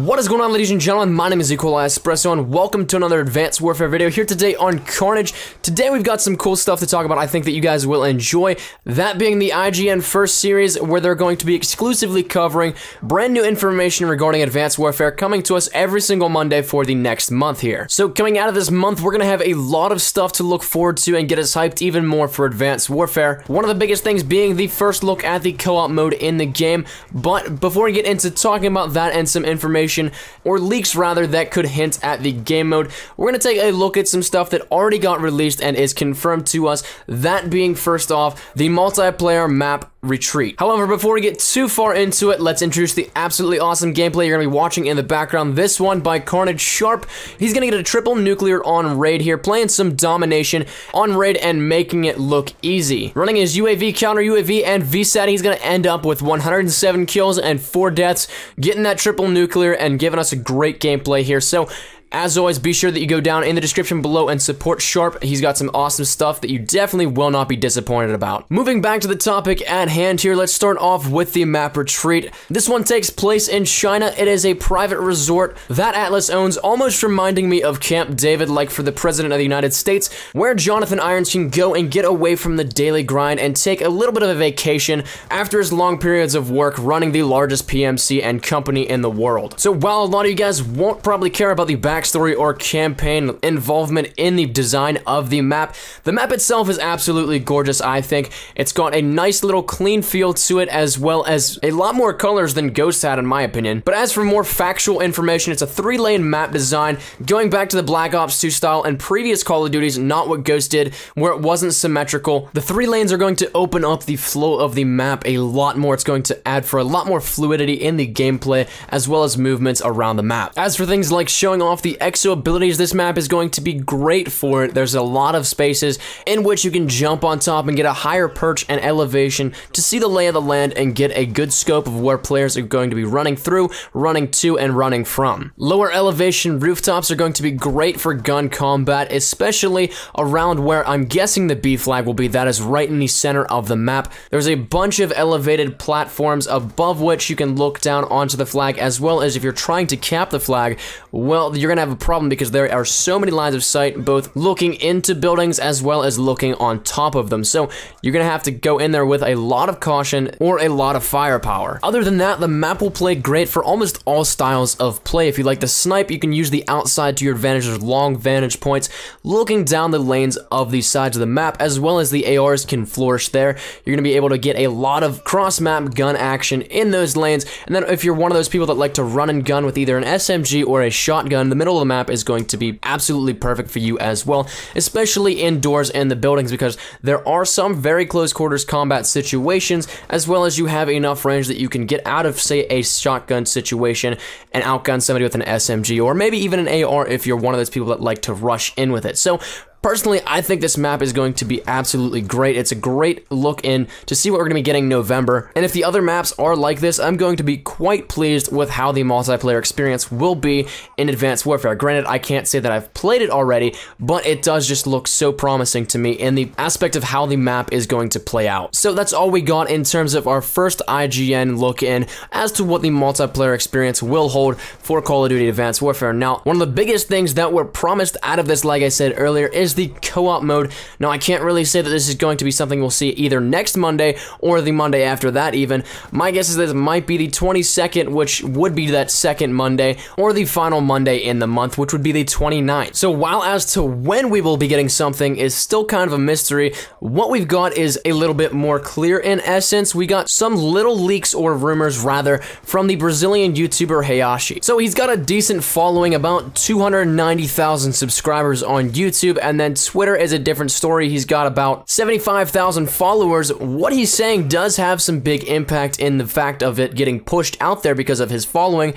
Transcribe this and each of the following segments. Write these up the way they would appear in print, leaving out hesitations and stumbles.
What is going on, ladies and gentlemen? My name is Equali Espresso and welcome to another Advanced Warfare video here today on Carnage. Today we've got some cool stuff to talk about I think that you guys will enjoy. That being the IGN First Series, where they're going to be exclusively covering brand new information regarding Advanced Warfare coming to us every single Monday for the next month here. So coming out of this month, we're going to have a lot of stuff to look forward to and get us hyped even more for Advanced Warfare. One of the biggest things being the first look at the co-op mode in the game. But before we get into talking about that and some information, or leaks rather, that could hint at the game mode, we're going to take a look at some stuff that already got released and is confirmed to us, that being first off, the multiplayer map Retreat. However, before we get too far into it, let's introduce the absolutely awesome gameplay you're going to be watching in the background. This one by Carnage Sharp. He's going to get a triple nuclear on raid here, playing some domination on raid and making it look easy. Running his UAV, counter UAV, and VSAT, he's going to end up with 107 kills and 4 deaths, getting that triple nuclear and giving us a great gameplay here. So, as always, be sure that you go down in the description below and support Sharp. He's got some awesome stuff that you definitely will not be disappointed about. Moving back to the topic at hand here, let's start off with the map Retreat. This one takes place in China. It is a private resort that Atlas owns, almost reminding me of Camp David, like for the President of the United States, where Jonathan Irons can go and get away from the daily grind and take a little bit of a vacation after his long periods of work running the largest PMC and company in the world. So while a lot of you guys won't probably care about the backstory or campaign involvement in the design of the map itself is absolutely gorgeous, I think. It's got a nice little clean feel to it, as well as a lot more colors than Ghost had, in my opinion. But as for more factual information, it's a 3-lane map design, going back to the Black Ops 2 style and previous Call of Duties, not what Ghost did, where it wasn't symmetrical. The 3 lanes are going to open up the flow of the map a lot more. It's going to add for a lot more fluidity in the gameplay, as well as movements around the map. As for things like showing off the exo abilities, this map is going to be great for it. There's a lot of spaces in which you can jump on top and get a higher perch and elevation to see the lay of the land and get a good scope of where players are going to be running through, running to, and running from. Lower elevation rooftops are going to be great for gun combat, especially around where I'm guessing the B flag will be. That is right in the center of the map. There's a bunch of elevated platforms above which you can look down onto the flag, as well as if you're trying to cap the flag, well, you're gonna have a problem because there are so many lines of sight, both looking into buildings as well as looking on top of them. So you're gonna have to go in there with a lot of caution or a lot of firepower. Other than that, the map will play great for almost all styles of play. If you like to snipe, you can use the outside to your advantage. There's long vantage points looking down the lanes of the sides of the map, as well as the ARs can flourish there. You're gonna be able to get a lot of cross-map gun action in those lanes. And then if you're one of those people that like to run and gun with either an SMG or a shotgun, the middle of the map is going to be absolutely perfect for you as well, especially indoors in the buildings, because there are some very close quarters combat situations, as well as you have enough range that you can get out of, say, a shotgun situation and outgun somebody with an SMG, or maybe even an AR if you're one of those people that like to rush in with it. So personally, I think this map is going to be absolutely great. It's a great look in to see what we're going to be getting in November. And if the other maps are like this, I'm going to be quite pleased with how the multiplayer experience will be in Advanced Warfare. Granted, I can't say that I've played it already, but it does just look so promising to me in the aspect of how the map is going to play out. So that's all we got in terms of our first IGN look in as to what the multiplayer experience will hold for Call of Duty Advanced Warfare. Now, one of the biggest things that were promised out of this, like I said earlier, is the co-op mode. Now, I can't really say that this is going to be something we'll see either next Monday or the Monday after that even. My guess is that it might be the 22nd, which would be that second Monday, or the final Monday in the month, which would be the 29th. So while as to when we will be getting something is still kind of a mystery, what we've got is a little bit more clear in essence. We got some little leaks, or rumors rather, from the Brazilian YouTuber Hayashi. So he's got a decent following, about 290,000 subscribers on YouTube, and then Twitter is a different story. He's got about 75,000 followers. What he's saying does have some big impact in the fact of it getting pushed out there because of his following.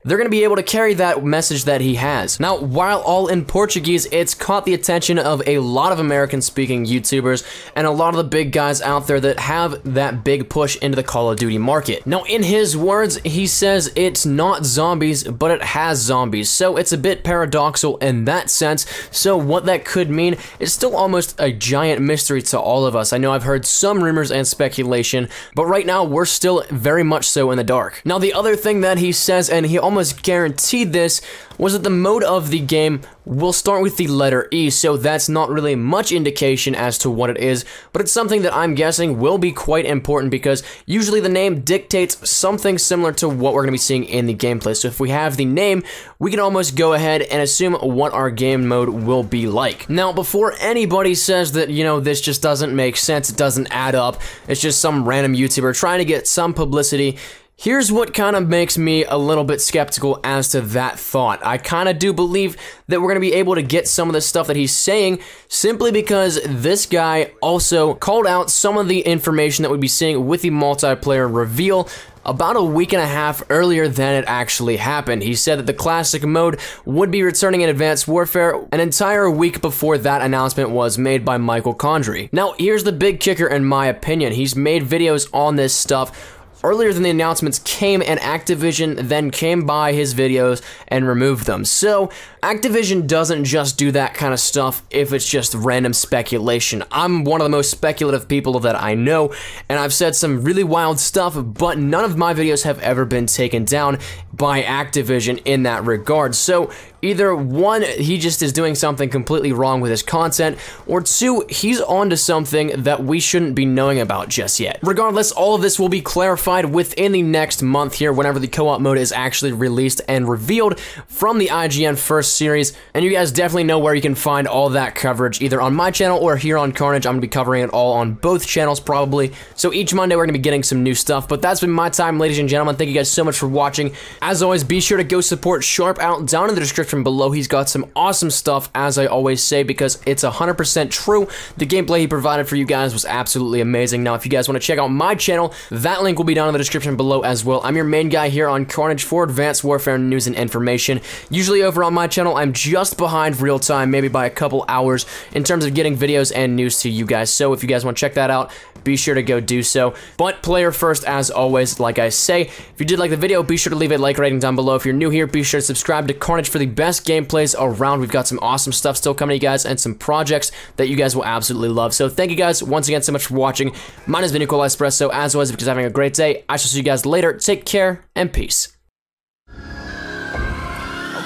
They're going to be able to carry that message that he has. Now, while all in Portuguese, it's caught the attention of a lot of American-speaking YouTubers and a lot of the big guys out there that have that big push into the Call of Duty market. Now, in his words, he says it's not zombies, but it has zombies, so it's a bit paradoxical in that sense. So what that could mean is still almost a giant mystery to all of us. I know I've heard some rumors and speculation, but right now we're still very much so in the dark. Now, the other thing that he says, and he almost almost guaranteed this, was that the mode of the game will start with the letter E, so that's not really much indication as to what it is, but it's something that I'm guessing will be quite important because usually the name dictates something similar to what we're going to be seeing in the gameplay. So if we have the name, we can almost go ahead and assume what our game mode will be like. Now, before anybody says that, you know, this just doesn't make sense, it doesn't add up, it's just some random YouTuber trying to get some publicity, here's what kind of makes me a little bit skeptical as to that thought. I kind of do believe that we're going to be able to get some of the stuff that he's saying simply because this guy also called out some of the information that we'd be seeing with the multiplayer reveal about a week and a half earlier than it actually happened. He said that the classic mode would be returning in Advanced Warfare an entire week before that announcement was made by Michael Condrey. Now, here's the big kicker in my opinion. He's made videos on this stuff earlier than the announcements came, and Activision then came by his videos and removed them. So, Activision doesn't just do that kind of stuff if it's just random speculation. I'm one of the most speculative people that I know, and I've said some really wild stuff, but none of my videos have ever been taken down by Activision in that regard. So, either one, he just is doing something completely wrong with his content, or two, he's onto something that we shouldn't be knowing about just yet. Regardless, all of this will be clarified within the next month here whenever the co-op mode is actually released and revealed from the IGN first series, and you guys definitely know where you can find all that coverage either on my channel or here on Carnage. I'm going to be covering it all on both channels probably, so each Monday we're going to be getting some new stuff, but that's been my time, ladies and gentlemen. Thank you guys so much for watching. As always, be sure to go support Sharp out down in the description below. He's got some awesome stuff, as I always say, because it's 100% true. The gameplay he provided for you guys was absolutely amazing. Now, if you guys want to check out my channel, that link will be down in the description below as well. I'm your main guy here on Carnage for Advanced Warfare news and information. Usually over on my channel, I'm just behind real time, maybe by a couple hours, in terms of getting videos and news to you guys. So if you guys want to check that out, be sure to go do so. But player first, as always, like I say. If you did like the video, be sure to leave a like rating down below. If you're new here, be sure to subscribe to Carnage for the best gameplays around. We've got some awesome stuff still coming to you guys and some projects that you guys will absolutely love. So thank you guys once again so much for watching. Mine has been Nikolai Espresso. As always, if you guys are having a great day, I shall see you guys later. Take care and peace.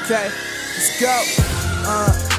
Okay, let's go.